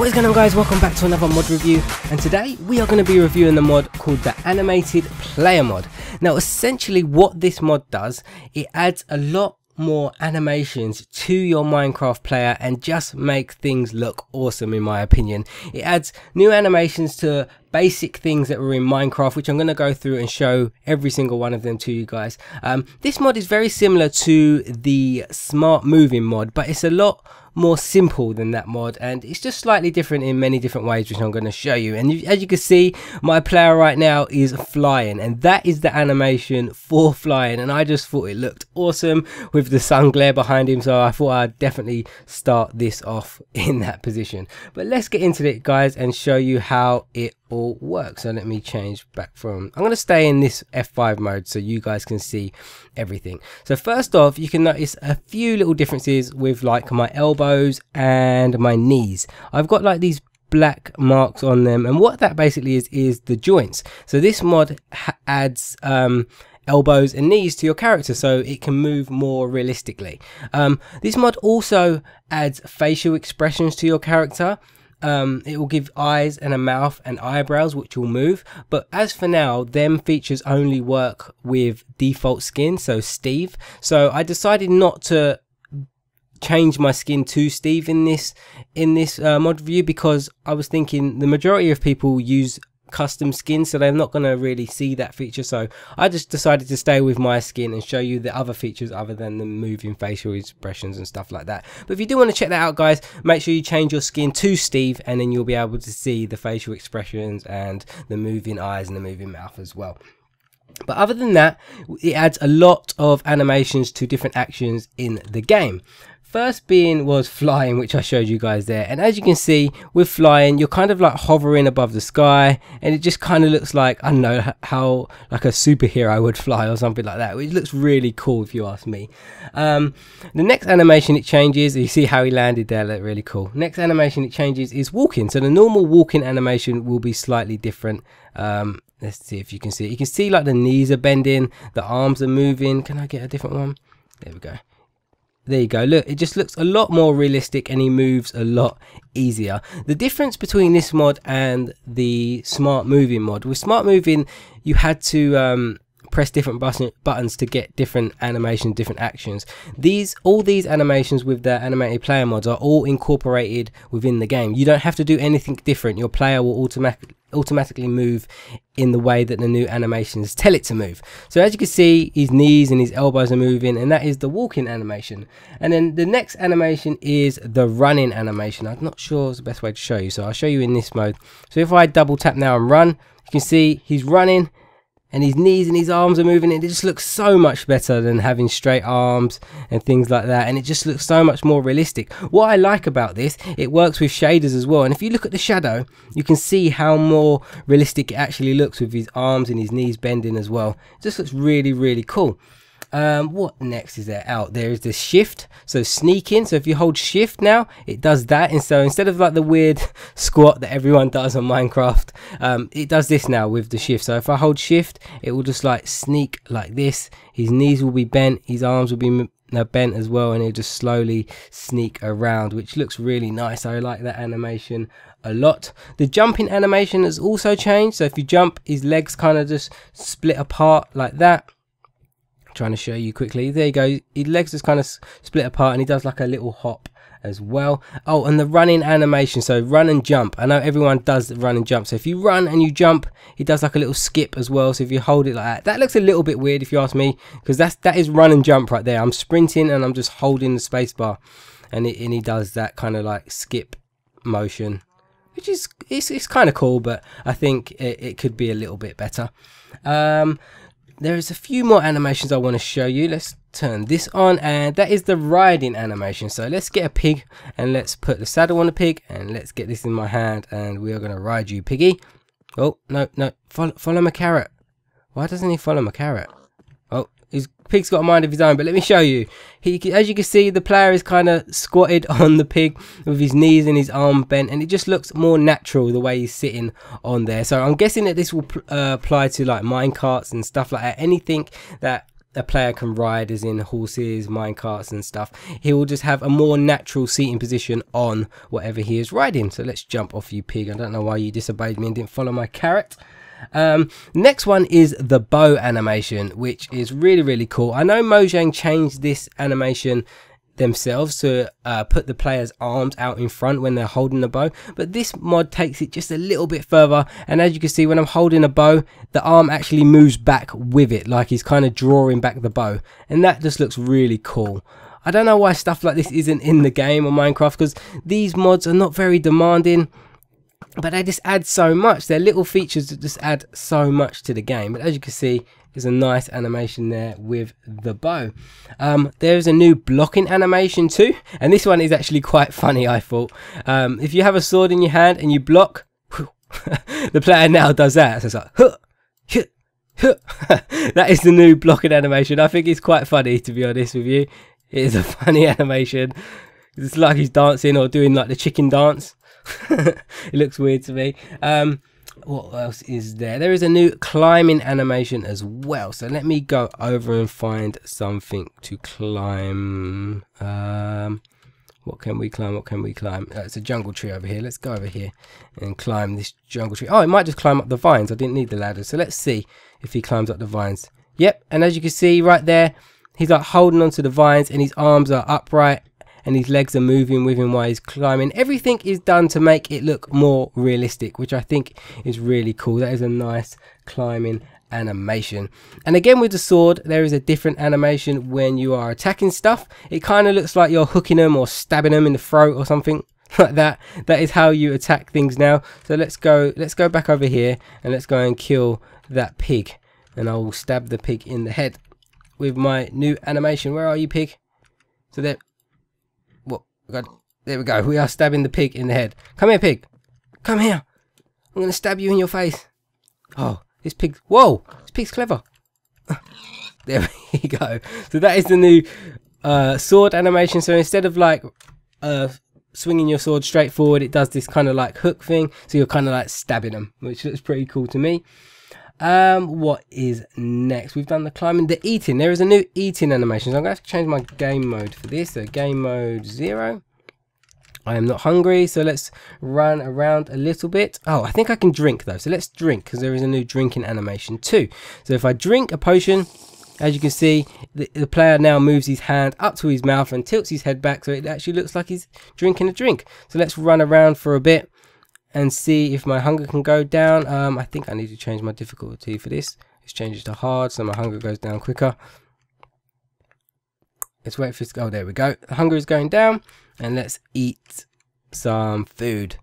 What is going on, guys? Welcome back to another mod review, and today we are going to be reviewing the mod called the Animated Player mod. Now essentially what this mod does, it adds a lot more animations to your Minecraft player and just make things look awesome, in my opinion. It adds new animations to basic things that were in Minecraft, which I'm going to go through and show every single one of them to you guys. This mod is very similar to the Smart Moving mod, but it's a lot more simple than that mod, and it's just slightly different in many different ways, which I'm going to show you. And as you can see, my player right now is flying, and that is the animation for flying, and I just thought it looked awesome with the sun glare behind him, so I thought I'd definitely start this off in that position. But let's get into it, guys, and show you how it all works. So let me change back from, I'm going to stay in this F5 mode so you guys can see everything. So first off, you can notice a few little differences with like my elbows and my knees. I've got like these black marks on them, and what that basically is the joints. So this mod adds elbows and knees to your character so it can move more realistically. This mod also adds facial expressions to your character. It will give eyes and a mouth and eyebrows which will move, but as for now, them features only work with default skin, so Steve. So I decided not to change my skin to Steve in this mod review, because I was thinking the majority of people use custom skins, so they're not going to really see that feature. So I just decided to stay with my skin and show you the other features other than the moving facial expressions and stuff like that. But if you do want to check that out, guys, make sure you change your skin to Steve, and then you'll be able to see the facial expressions and the moving eyes and the moving mouth as well. But other than that, it adds a lot of animations to different actions in the game. First being was flying, which I showed you guys there, and as you can see with flying, you're kind of like hovering above the sky, and it just kind of looks like, I don't know, how like a superhero would fly or something like that, which looks really cool if you ask me. The next animation it changes, you see how he landed there, look really cool. Next animation it changes is walking. So the normal walking animation will be slightly different. Let's see if you can see it. You can see like the knees are bending, the arms are moving. Can I get a different one? There we go. There you go, look, it just looks a lot more realistic and he moves a lot easier. The difference between this mod and the Smart Moving mod, with Smart Moving you had to press different buttons to get different animations, different actions. All these animations with the Animated Player mods are all incorporated within the game. You don't have to do anything different. Your player will automatically move in the way that the new animations tell it to move. So as you can see, his knees and his elbows are moving, and that is the walking animation. And then the next animation is the running animation. I'm not sure it's the best way to show you, so I'll show you in this mode. So if I double tap now and run, you can see he's running and his knees and his arms are moving, and it just looks so much better than having straight arms and things like that, and it just looks so much more realistic. What I like about this, it works with shaders as well, and if you look at the shadow, you can see how more realistic it actually looks with his arms and his knees bending as well. It just looks really, really cool. What next is there out? There is the shift, so sneaking. So if you hold shift now, it does that, and so instead of like the weird squat that everyone does on Minecraft, it does this now with the shift. So if I hold shift, it will just like sneak like this. His knees will be bent, his arms will be bent as well, and it'll just slowly sneak around, which looks really nice. I like that animation a lot. The jumping animation has also changed, so if you jump, his legs kind of just split apart like that. Trying to show you quickly, there you go, his legs just kind of split apart, and he does like a little hop as well. Oh, and the running animation, so run and jump. I know everyone does the run and jump, so if you run and you jump, he does like a little skip as well. So if you hold it like that, that looks a little bit weird if you ask me, because that is run and jump right there. I'm sprinting and I'm just holding the space bar, and he does that kind of like skip motion, which is it's kind of cool, but I think it could be a little bit better. There is a few more animations I want to show you. Let's turn this on, and that is the riding animation. So let's get a pig, and let's put the saddle on the pig, and let's get this in my hand, and we are going to ride you, piggy. Oh, no, follow my carrot. Why doesn't he follow my carrot? Oh, his pig's got a mind of his own, but let me show you. As you can see, the player is kind of squatted on the pig with his knees and his arm bent, and it just looks more natural the way he's sitting on there. So I'm guessing that this will apply to like minecarts and stuff like that. Anything that a player can ride, as in horses, minecarts and stuff. He will just have a more natural seating position on whatever he is riding. So let's jump off, you pig. I don't know why you disobeyed me and didn't follow my carrot. Next one is the bow animation, which is really cool. I know Mojang changed this animation themselves to put the player's arms out in front when they're holding the bow, but this mod takes it just a little bit further, and as you can see, when I'm holding a bow, the arm actually moves back with it, like he's kind of drawing back the bow, and that just looks really cool. I don't know why stuff like this isn't in the game on Minecraft, because these mods are not very demanding, but they just add so much. They're little features that just add so much to the game. But as you can see, there's a nice animation there with the bow. There's a new blocking animation too, and this one is actually quite funny, I thought. If you have a sword in your hand and you block, the player now does that. So it's like, huh, huh, huh. That is the new blocking animation. I think it's quite funny, to be honest with you. It is a funny animation. It's like he's dancing or doing like the chicken dance. It looks weird to me. What else is there? There is a new climbing animation as well, so let me go over and find something to climb. What can we climb? What can we climb? It's a jungle tree over here. Let's go over here and climb this jungle tree. Oh, it might just climb up the vines. I didn't need the ladder, so let's see if he climbs up the vines. Yep, and as you can see right there, he's like holding onto the vines and his arms are upright and his legs are moving with him while he's climbing. Everything is done to make it look more realistic, which I think is really cool. That is a nice climbing animation. And again, with the sword, there is a different animation when you are attacking stuff. It kind of looks like you're hooking them or stabbing them in the throat or something like that. That is how you attack things now. So let's go back over here and let's go and kill that pig, and I will stab the pig in the head with my new animation. Where are you, pig? So there. God, there we go. We are stabbing the pig in the head. Come here, pig. Come here. I'm going to stab you in your face. Oh, this pig. Whoa, this pig's clever. There we go. So that is the new sword animation. So instead of like swinging your sword straight forward, it does this kind of like hook thing. So you're kind of like stabbing them, which looks pretty cool to me. What is next? We've done the climbing, the eating. There is a new eating animation, so I'm going to have to change my game mode for this. So game mode 0. I am not hungry, so let's run around a little bit. Oh, I think I can drink though, so let's drink, because there is a new drinking animation too. So if I drink a potion, as you can see, the player now moves his hand up to his mouth and tilts his head back, so it actually looks like he's drinking a drink. So let's run around for a bit and see if my hunger can go down. I think I need to change my difficulty for this. Let's change it to hard so my hunger goes down quicker. Let's wait for it to go. Oh, there we go. The hunger is going down, and let's eat some food.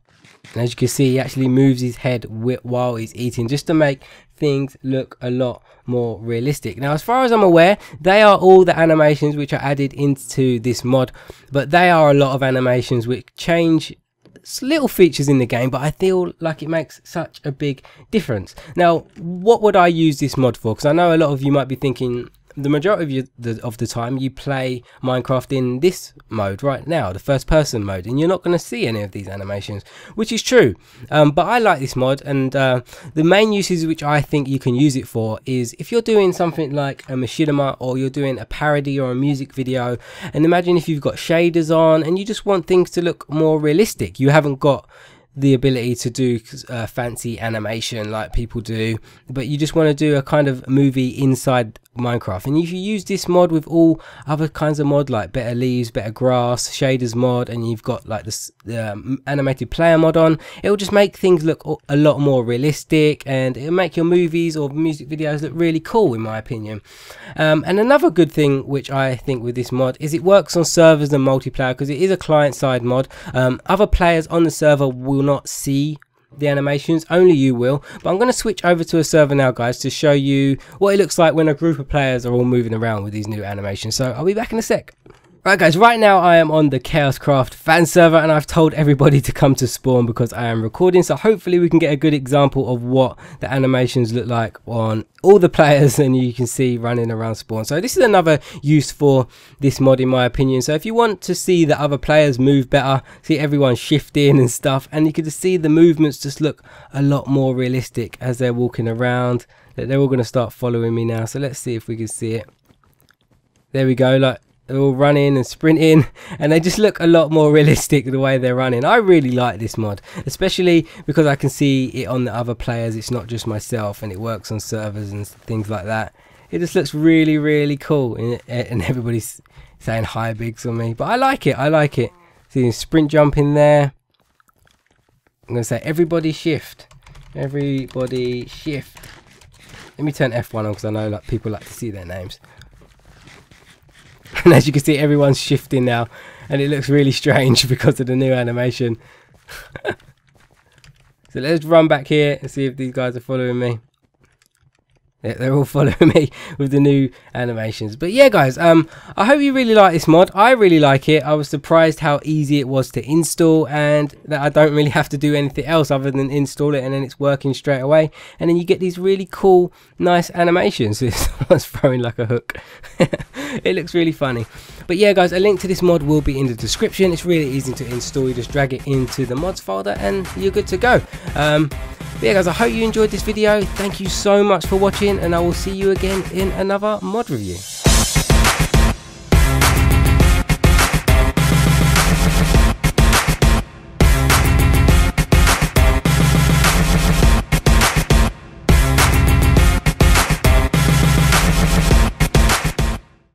And as you can see, he actually moves his head while he's eating, just to make things look a lot more realistic. Now, as far as I'm aware, they are all the animations which are added into this mod, but they are a lot of animations which change little features in the game, but I feel like it makes such a big difference. Now, what would I use this mod for? Because I know a lot of you might be thinking, the majority of the time you play Minecraft in this mode right now, the first person mode, and you're not going to see any of these animations, which is true. But I like this mod, and the main uses which I think you can use it for is if you're doing something like a machinima, or you're doing a parody or a music video, and imagine if you've got shaders on and you just want things to look more realistic. You haven't got the ability to do fancy animation like people do, but you just want to do a kind of movie inside Minecraft. And if you use this mod with all other kinds of mod like better leaves, better grass, shaders mod, and you've got like this animated player mod on, it will just make things look a lot more realistic, and it'll make your movies or music videos look really cool, in my opinion. And another good thing which I think with this mod is it works on servers and multiplayer, because it is a client-side mod. Other players on the server will not see the animations, only you will. But I'm going to switch over to a server now, guys, to show you what it looks like when a group of players are all moving around with these new animations. So I'll be back in a sec. Right, guys, right now I am on the KaoshKraft fan server, and I've told everybody to come to spawn because I am recording, so hopefully we can get a good example of what the animations look like on all the players, and you can see running around spawn. So this is another use for this mod, in my opinion. So if you want to see the other players move better, see everyone shifting and stuff, and you can just see the movements just look a lot more realistic as they're walking around. They're all going to start following me now, so let's see if we can see it. there we go, like they're all running and sprinting, and they just look a lot more realistic the way they're running. I really like this mod, especially because I can see it on the other players. It's not just myself, and it works on servers and things like that. It just looks really, really cool, and everybody's saying hi bigs on me, but I like it. I like it. See, sprint jump in there. I'm gonna say everybody shift. Everybody shift. Let me turn F1 on because I know like people like to see their names. And as you can see, everyone's shifting now, and it looks really strange because of the new animation. So let's run back here and see if these guys are following me. Yeah, they're all following me with the new animations. But yeah, guys, I hope you really like this mod. I really like it. I was surprised how easy it was to install, and that I don't really have to do anything else other than install it, and then it's working straight away. And then you get these really cool, nice animations. Someone's throwing like a hook. It looks really funny. But yeah, guys, a link to this mod will be in the description. It's really easy to install. You just drag it into the mods folder and you're good to go. But yeah, guys, I hope you enjoyed this video. Thank you so much for watching, and I will see you again in another mod review.